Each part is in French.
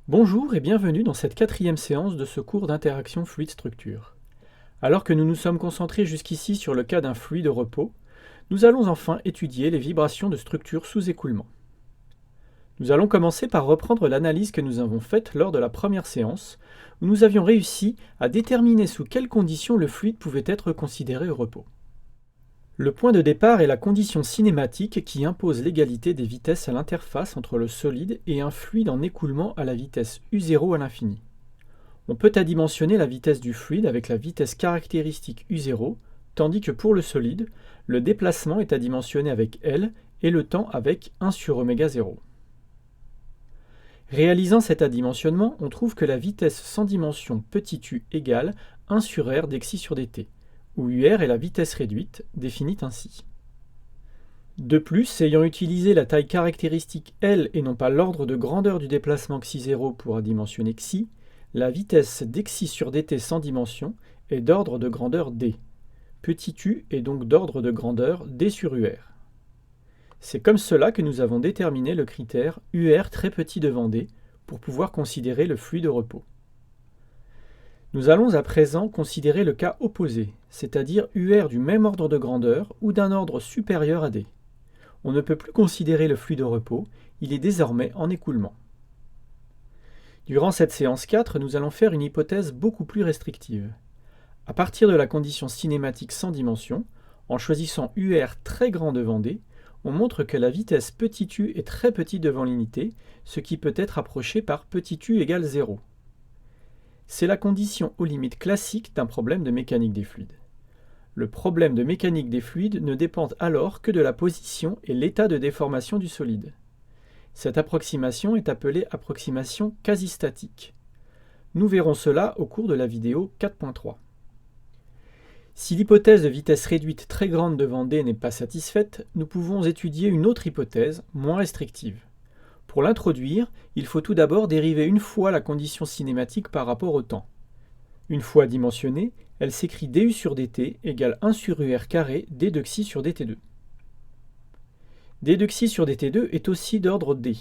Bonjour et bienvenue dans cette quatrième séance de ce cours d'interaction fluide-structure. Alors que nous nous sommes concentrés jusqu'ici sur le cas d'un fluide au repos, nous allons enfin étudier les vibrations de structures sous écoulement. Nous allons commencer par reprendre l'analyse que nous avons faite lors de la première séance, où nous avions réussi à déterminer sous quelles conditions le fluide pouvait être considéré au repos. Le point de départ est la condition cinématique qui impose l'égalité des vitesses à l'interface entre le solide et un fluide en écoulement à la vitesse u0 à l'infini. On peut adimensionner la vitesse du fluide avec la vitesse caractéristique u0, tandis que pour le solide, le déplacement est adimensionné avec L et le temps avec 1 sur oméga 0. Réalisant cet adimensionnement, on trouve que la vitesse sans dimension petit u égale 1 sur r d'xi sur dt, où UR est la vitesse réduite, définie ainsi. De plus, ayant utilisé la taille caractéristique L et non pas l'ordre de grandeur du déplacement xi0 pour adimensionner xi, la vitesse d'xi sur dt sans dimension est d'ordre de grandeur d. Petit u est donc d'ordre de grandeur d sur UR. C'est comme cela que nous avons déterminé le critère UR très petit devant d pour pouvoir considérer le fluide au repos. Nous allons à présent considérer le cas opposé, c'est-à-dire UR du même ordre de grandeur ou d'un ordre supérieur à D. On ne peut plus considérer le fluide au repos, il est désormais en écoulement. Durant cette séance 4, nous allons faire une hypothèse beaucoup plus restrictive. À partir de la condition cinématique sans dimension, en choisissant UR très grand devant D, on montre que la vitesse petit u est très petit devant l'unité, ce qui peut être approché par petit u égale 0. C'est la condition aux limites classique d'un problème de mécanique des fluides. Le problème de mécanique des fluides ne dépend alors que de la position et l'état de déformation du solide. Cette approximation est appelée approximation quasi-statique. Nous verrons cela au cours de la vidéo 4.3. Si l'hypothèse de vitesse réduite très grande devant D n'est pas satisfaite, nous pouvons étudier une autre hypothèse, moins restrictive. Pour l'introduire, il faut tout d'abord dériver une fois la condition cinématique par rapport au temps. Une fois dimensionnée, elle s'écrit du sur dt égale 1 sur ur carré d de xi sur dt2. d de xi sur dt2 est aussi d'ordre d.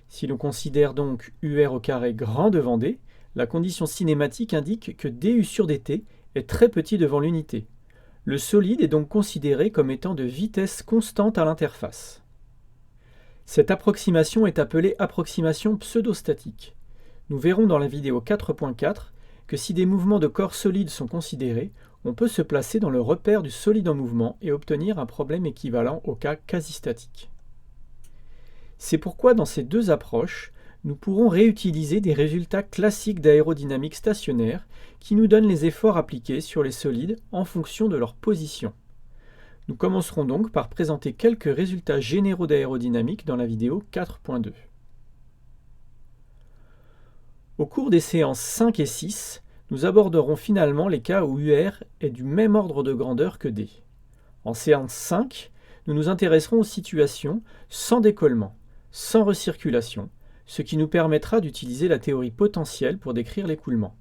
Si l'on considère donc ur au carré grand devant d, la condition cinématique indique que du sur dt est très petit devant l'unité. Le solide est donc considéré comme étant de vitesse constante à l'interface. Cette approximation est appelée approximation pseudostatique. Nous verrons dans la vidéo 4.4 que si des mouvements de corps solides sont considérés, on peut se placer dans le repère du solide en mouvement et obtenir un problème équivalent au cas quasi-statique. C'est pourquoi dans ces deux approches, nous pourrons réutiliser des résultats classiques d'aérodynamique stationnaire qui nous donnent les efforts appliqués sur les solides en fonction de leur position. Nous commencerons donc par présenter quelques résultats généraux d'aérodynamique dans la vidéo 4.2. Au cours des séances 5 et 6, nous aborderons finalement les cas où UR est du même ordre de grandeur que D. En séance 5, nous nous intéresserons aux situations sans décollement, sans recirculation, ce qui nous permettra d'utiliser la théorie potentielle pour décrire l'écoulement.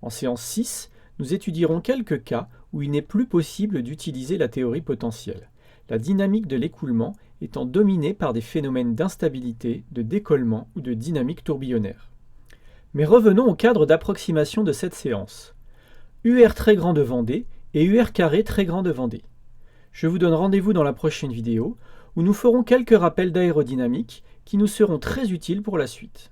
En séance 6, nous étudierons quelques cas où il n'est plus possible d'utiliser la théorie potentielle, la dynamique de l'écoulement étant dominée par des phénomènes d'instabilité, de décollement ou de dynamique tourbillonnaire. Mais revenons au cadre d'approximation de cette séance. UR très grand devant D et UR carré très grand devant D. Je vous donne rendez-vous dans la prochaine vidéo où nous ferons quelques rappels d'aérodynamique qui nous seront très utiles pour la suite.